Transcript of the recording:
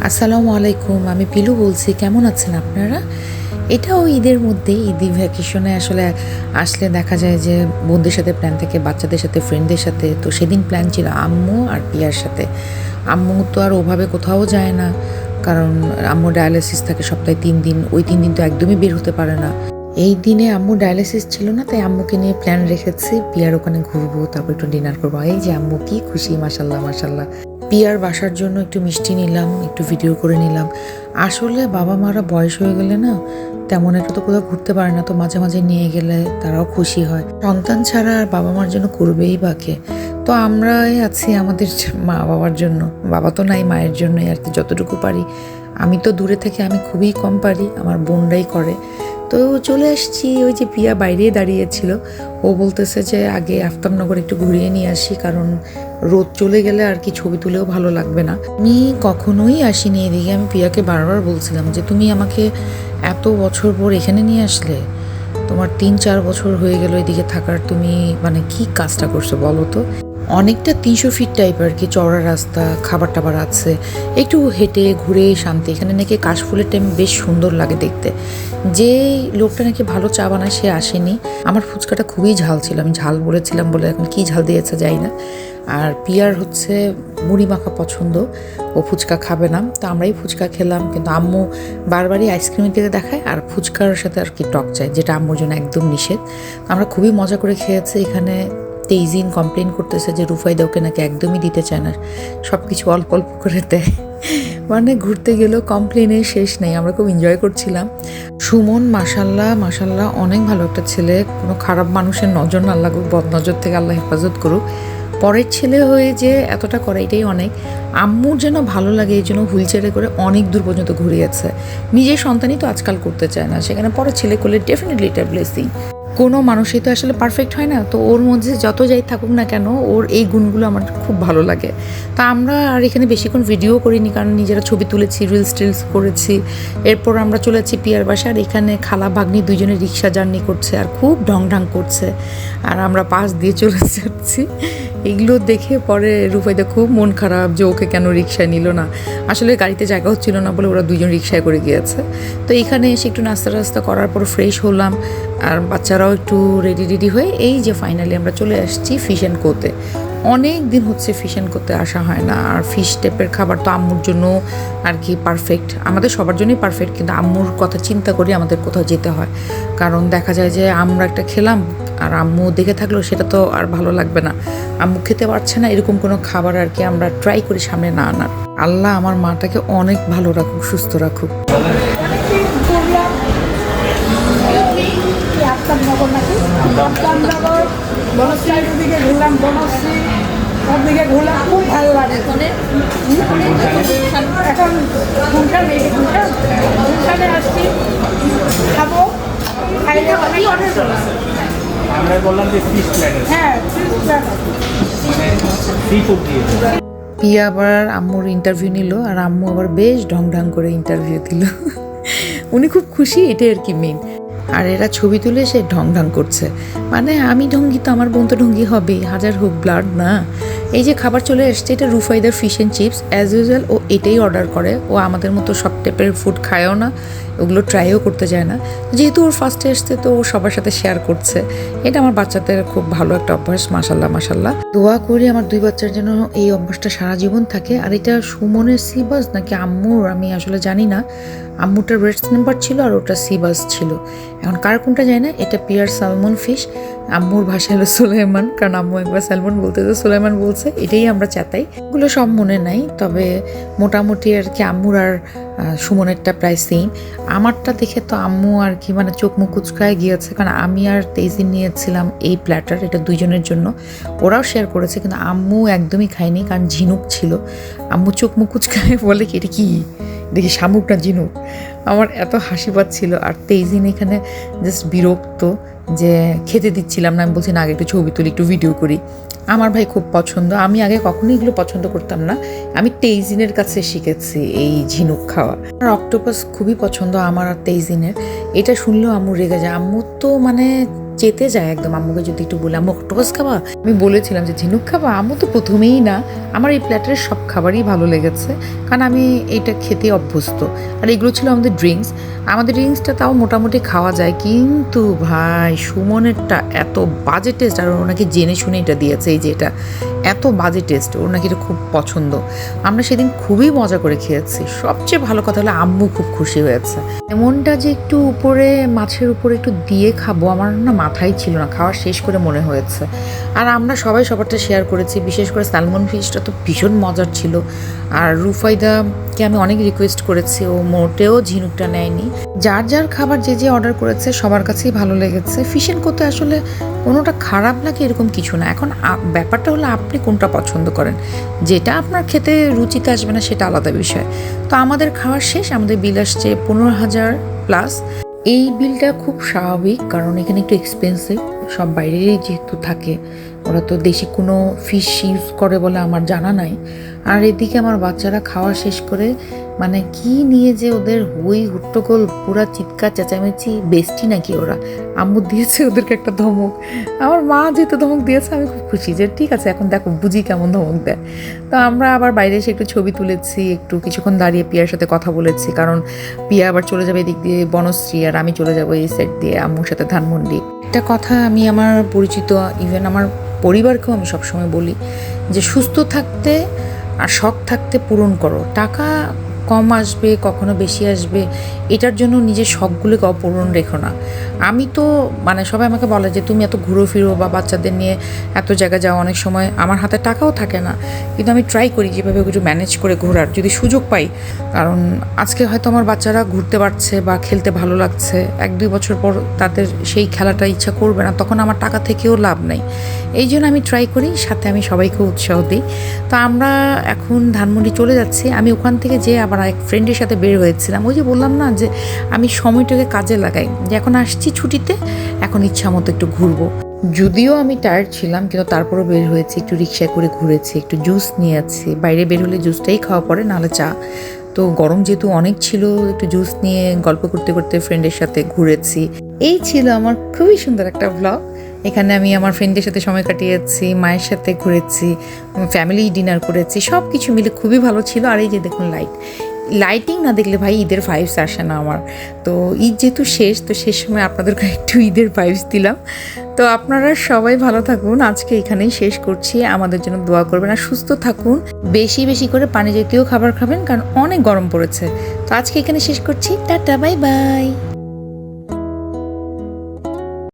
আসসালামু আলাইকুম, আমি পিলু বলছি। কেমন আছেন আপনারা? এটাও ঈদের মধ্যে, ঈদি ভ্যাকেশনে আসলে আসলে দেখা যায় যে বন্ধুদের সাথে প্ল্যান থাকে, বাচ্চাদের সাথে, ফ্রেন্ডদের সাথে। তো সেদিন প্ল্যান ছিল আম্মু আর পিয়ার সাথে। আম্মু তো আর ওভাবে কোথাও যায় না, কারণ আম্মু ডায়ালিসিস থাকে সপ্তাহে 3 দিন। ওই 3 দিন তো একদমই বের হতে পারে না। এই দিনে আম্মু ডায়ালিসিস ছিল না, তাই আম্মুকে নিয়ে প্ল্যান রেখেছি পিয়ার ওখানে ঘুরবো, তারপর একটু ডিনার করবো। এই যে আম্মু কি খুশি, মাশাল্লাহ মাশাল্লাহ। পিয়ার বাসার জন্য একটু মিষ্টি নিলাম, একটু ভিডিও করে নিলাম। আসলে বাবা মারা বয়স হয়ে গেলে না তেমন একটা তো কোথাও ঘুরতে পারে না, তো মাঝে মাঝে নিয়ে গেলে তারাও খুশি হয়। সন্তান ছাড়া আর বাবা মার জন্য করবেই বাকে। তো আমরাই আছি আমাদের মা বাবার জন্য, বাবা তো নাই, মায়ের জন্যই আর কি যতটুকু পারি। আমি তো দূরে থেকে আমি খুবই কম পারি, আমার বোনরাই করে। তো চলে আসছি, ওই যে পিয়া বাইরেই দাঁড়িয়েছিল। ও বলতেছে যে আগে আফতাবনগর একটু ঘুরিয়ে নিয়ে আসি, কারণ রোদ চলে গেলে আর কি ছবি তুলেও ভালো লাগবে না। আমি কখনোই আসিনি এদিকে। আমি পিয়াকে বারবার বলছিলাম যে তুমি আমাকে এত বছর পর এখানে নিয়ে আসলে, তোমার 3-4 বছর হয়ে গেল এদিকে থাকার, তুমি মানে কি কাজটা করছো বলো তো। অনেকটা 300 ফিট টাইপ আর কি, চওড়া রাস্তা, খাবার টাবার আছে, একটু হেঁটে ঘুরে শান্তি। এখানে নাকি কাশফুলের টাইম বেশ সুন্দর লাগে দেখতে। যে লোকটা নাকি ভালো চা বানায় সে আসেনি। আমার ফুচকাটা খুবই ঝাল ছিল, আমি ঝাল বলেছিলাম বলে এখন কি ঝাল দিয়েছে যাই না। আর পিয়ার হচ্ছে মুড়ি মাখা পছন্দ, ও ফুচকা খাবে না, তো আমরাই ফুচকা খেলাম। কিন্তু আম্মু বারবারই আইসক্রিমের দিকে দেখায় আর ফুচকার সাথে আর কি টক চায়, যেটা আম্মুর জন্য একদম নিষেধ। আমরা খুবই মজা করে খেয়েছি এখানে। তেইজিন কমপ্লেন করতেছে যে রুফাইদা ওকে নাকি একদমই দিতে চায় না, সব কিছু অল্প অল্প করে দেয়। মানে ঘুরতে গেলেও কমপ্লেনের শেষ নেই, আমরা খুব এনজয় করছিলাম। সুমন মাশাল্লাহ মাশাল্লাহ অনেক ভালো একটা ছেলে, কোনো খারাপ মানুষের নজর না লাগুক, বদনজর থেকে আল্লাহ হেফাজত করুক। পরের ছেলে হয়ে যে এতটা করে এটাই অনেক। আম্মুর যেন ভালো লাগে এই জন্য হুইল চেয়ারে করে অনেক দূর পর্যন্ত ঘুরিয়েছে। নিজের সন্তানই তো আজকাল করতে চায় না, সেখানে পরে ছেলে করলে ডেফিনেটলি এটা ব্লেসিং। কোনো মানুষই তো আসলে পারফেক্ট হয় না, তো ওর মধ্যে যত যাই থাকুক না কেন ওর এই গুণগুলো আমার খুব ভালো লাগে। তা আমরা আর এখানে বেশিক্ষণ ভিডিও করিনি, কারণ নিজেরা ছবি তুলেছি, রিলস টিলস করেছি। এরপর আমরা চলে যাচ্ছি পিয়ার বাসা। আর এখানে খালা ভাগ্নি দুজনে রিক্সা জার্নি করছে আর খুব ঢং ঢং করছে, আর আমরা পাশ দিয়ে চলে যাচ্ছি। এগুলো দেখে পরে রূপাইদা খুব মন খারাপ যে ওকে কেন রিক্সায় নিল না। আসলে গাড়িতে জায়গা হচ্ছিল না বলে ওরা দুজন রিক্সায় করে গিয়েছে। তো এখানে এসে একটু নাস্তা টাস্তা করার পর ফ্রেশ হলাম, আর বাচ্চারাও একটু রেডি হয়ে এই যে ফাইনালি আমরা চলে আসছি ফিশ অ্যান্ড কোতে। অনেক দিন হচ্ছে ফিশ অ্যান্ড কোতে আসা হয় না। আর ফিশ টাইপের খাবার তো আম্মুর জন্য আর কি পারফেক্ট, আমাদের সবার জন্যই পারফেক্ট, কিন্তু আম্মুর কথা চিন্তা করি আমাদের কোথাও যেতে হয়। কারণ দেখা যায় যে আমরা একটা খেলাম আর আম্মু দেখে থাকলেও সেটা তো আর ভালো লাগবে না, আম্মু খেতে পারছে না, এরকম কোনো খাবার আর কি আমরা ট্রাই করি সামনে না আনার। আল্লাহ আমার মাটাকে অনেক ভালো রাখুক, সুস্থ রাখুক। আফতাবনগর নাকি আফতাবনগর বনশ্রীর দিকে ঘুরলাম, বনশ্রী সব দিকে ঘুরলাম, খুব ভালো লাগে। এখন গুলশানে আসছি, খাবো, খাইলে অনেক অনেক আমরা বললাম যে ফিশ প্ল্যাটার, হ্যাঁ ফিশ প্ল্যাটার, সি ফুড দিয়ে। পিয়া আবার আম্মুর ইন্টারভিউ নিল, আর আম্মু আবার বেশ ঢং ঢং করে ইন্টারভিউ দিল। উনি খুব খুশি, এটাই আর কি মেন। আর এরা ছবি তুলে সে ঢং ঢং করছে, মানে আমি ঢঙ্গি তো আমার বোন তো ঢঙ্গি হবে, হাজার হোক ব্লাড না। এই যে খাবার চলে এসছে, এটা রুফাইদার fish and chips as usual. ও এটাই অর্ডার করে, ও আমাদের মতো সব টাইপের ফুড খায়ও না, ওগুলো ট্রাইও করতে যায় না। যেহেতু ওর ফার্স্টে আসছে তো ও সবার সাথে শেয়ার করছে। এটা আমার বাচ্চাদের খুব ভালো একটা অভ্যাস, মাশাল্লাহ মাশাল্লাহ। দোয়া করি আমার 2 বাচ্চার জন্য এই অভ্যাসটা সারা জীবন থাকে। আর এটা সুমনের সিবাস নাকি আম্মুর আমি আসলে জানি না। আম্মুটার ব্রেস্ট নাম্বার ছিল আর ওটা সিবাস ছিল, এখন কার কোনটা যায় না। এটা পিয়ার স্যালমন ফিশ, আম্মুর ভাষা হলো সুলাইমান, কারণ আম্মু একবার স্যালমন বলতে তো সুলাইমান বলছে, এটাই আমরা চাতাই। এগুলো সব মনে নাই, তবে মোটামুটি আর কি আম্মুর আর সুমনেরটা প্রায় সেম। আমারটা দেখে তো আম্মু আর কি মানে চোখ মুখ কুচকায় গিয়েছে, কারণ আমি আর তেজিন নিয়েছিলাম এই প্ল্যাটার, এটা দুজনের জন্য। ওরাও শেয়ার করেছে, কিন্তু আম্মু একদমই খায়নি, কারণ ঝিনুক ছিল। আম্মু চোখ মুখ কুচকায় বলে কি এটা কি, দেখি শামুক না ঝিনুক। আমার এত হাসি পাচ্ছিল। আর তেইজিন এখানে জাস্ট বিরক্ত যে খেতে দিচ্ছিলাম না। আমি বলছি না, আগে একটু ছবি তুলি, একটু ভিডিও করি। আমার ভাই খুব পছন্দ, আমি আগে কখনোই এগুলো পছন্দ করতাম না, আমি তেইজিনের কাছে শিখেছি এই ঝিনুক খাওয়া। আর অক্টোপাস খুবই পছন্দ আমার আর তেইজিনের। এটা শুনলেও আম্মু রেগে যায়। আম্মু তো মানে চেতে যায় একদম। আম্মুকে যদি একটু বলে আম্মু অক্টোপাস খাবা, আমি বলেছিলাম যে ঝিনুক খাবা, আম্মু তো প্রথমেই না। আমার এই প্ল্যাটারের সব খাবারই ভালো লেগেছে, কারণ আমি এটা খেতে অভ্যস্ত। আর এগুলো ছিল আমাদের ড্রিঙ্কস। আমাদের ড্রিঙ্কসটা তাও মোটামুটি খাওয়া যায়, কিন্তু ভাই সুমনেরটা এত বাজে টেস্ট। আর ওনাকে জেনে শুনে এটা দিয়েছে, এই যে এটা এত বাজে টেস্ট, ওর নাকি এটা খুব পছন্দ। আমরা সেদিন খুবই মজা করে খেয়েছি। সবচেয়ে ভালো কথা হলো আম্মু খুব খুশি হয়েছে। এমনটা যে একটু উপরে মাছের উপরে একটু দিয়ে খাবো, আমার না মাথায় ছিল না, খাওয়া শেষ করে মনে হয়েছে। আর আমরা সবাই সবারটা শেয়ার করেছি, বিশেষ করে স্যালমন ফিশটা তো ভীষণ মজার ছিল। আর রুফাইদাকে আমি অনেক রিকোয়েস্ট করেছি, ও মোটেও ঝিনুকটা নেয়নি। যার যার খাবার যে যে অর্ডার করেছে সবার কাছেই ভালো লেগেছে। ফিশ এন্ড কোতে আসলে কোনোটা খারাপ লাগে এরকম কিছু না। এখন ব্যাপারটা হলো আপনি কোনটা পছন্দ করেন, যেটা আপনার খেতে রুচিতে আসবে না সেটা আলাদা বিষয়। তো আমাদের খাওয়ার শেষ, আমাদের বিল আসছে 15,000 প্লাস। এই বিলটা খুব স্বাভাবিক, কারণ এখানে একটু এক্সপেন্সিভ। সব বাইরেরই যেহেতু থাকে, ওরা তো দেশি কোনো ফিশ ইউজ করে বলে আমার জানা নাই। আর এদিকে আমার বাচ্চারা খাওয়া শেষ করে মানে কি নিয়ে যে ওদের হই হুট্টগোল, পুরা চিৎকার চেঁচামেচি। বেস্টি নাকি ওরা, আম্মু দিয়েছে ওদেরকে একটা ধমক। আমার মা যেহেতু ধমক দিয়েছে আমি খুব খুশি যে ঠিক আছে এখন দেখো বুঝি কেমন ধমক দেয়। তো আমরা আবার বাইরে এসে একটু ছবি তুলেছি, একটু কিছুক্ষণ দাঁড়িয়ে পিয়ার সাথে কথা বলেছি, কারণ পিয়া আবার চলে যাবে এদিক দিয়ে বনশ্রী, আর আমি চলে যাবো এই সাইড দিয়ে আম্মুর সাথে ধানমন্ডি। একটা কথা আমি আমার পরিচিত ইভেন আমার পরিবারকেও আমি সবসময় বলি যে সুস্থ থাকতে আর শখ থাকতে পূরণ করো। টাকা কম আসবে কখনো বেশি আসবে, এটার জন্য নিজের শখগুলোকে অপূরণ রেখো না। আমি তো মানে সবাই আমাকে বলে যে তুমি এত ঘুরো ফিরো বা বাচ্চাদের নিয়ে এত জায়গায় যাও, অনেক সময় আমার হাতে টাকাও থাকে না, কিন্তু আমি ট্রাই করি যেভাবে একটু ম্যানেজ করে ঘোরার যদি সুযোগ পাই। কারণ আজকে হয়তো আমার বাচ্চারা ঘুরতে পারছে বা খেলতে ভালো লাগছে, 1-2 বছর পর তাদের সেই খেলাটা ইচ্ছা করবে না, তখন আমার টাকা থেকেও লাভ নেই। এই জন্য আমি ট্রাই করি, সাথে আমি সবাইকে উৎসাহ দিই। তো আমরা এখন ধানমন্ডি চলে যাচ্ছি। আমি ওখান থেকে যে আবার এক ফ্রেন্ডের সাথে বের হয়েছিলাম, ওই যে বললাম না যে আমি সময়টাকে কাজে লাগাই, যে এখন আসছি ছুটিতে, এখন ইচ্ছা মতো একটু ঘুরবো। যদিও আমি টায়ার্ড ছিলাম, কিন্তু তারপরও বের হয়েছি, একটু রিক্সায় করে ঘুরেছি, একটু জুস নিয়েছি। বাইরে বের হলে জুসটাই খাওয়া পড়ে, নাহলে চা। তো গরম যেহেতু অনেক ছিল, একটু জুস নিয়ে গল্প করতে করতে ফ্রেন্ডের সাথে ঘুরেছি। এই ছিল আমার খুবই সুন্দর একটা ব্লগ। এখানে আমি আমার ফ্রেন্ডের সাথে সময় কাটিয়েছি, মায়ের সাথে ঘুরেছি, ফ্যামিলি ডিনার করেছি, সব কিছু মিলে খুবই ভালো ছিল। আর এই যে দেখুন লাইটিং না দেখলে ভাই ঈদের ভাইবস আসে না আমার। তো ঈদ যেহেতু শেষ, তো শেষ সময় আপনাদেরকে একটু ঈদের ভাইবস দিলাম। তো আপনারা সবাই ভালো থাকুন, আজকে এখানেই শেষ করছি। আমাদের জন্য দোয়া করবেন আর সুস্থ থাকুন। বেশি বেশি করে পানি জাতীয় খাবার খাবেন, কারণ অনেক গরম পড়েছে। তো আজকে এখানে শেষ করছি, টাটা বাই বাই।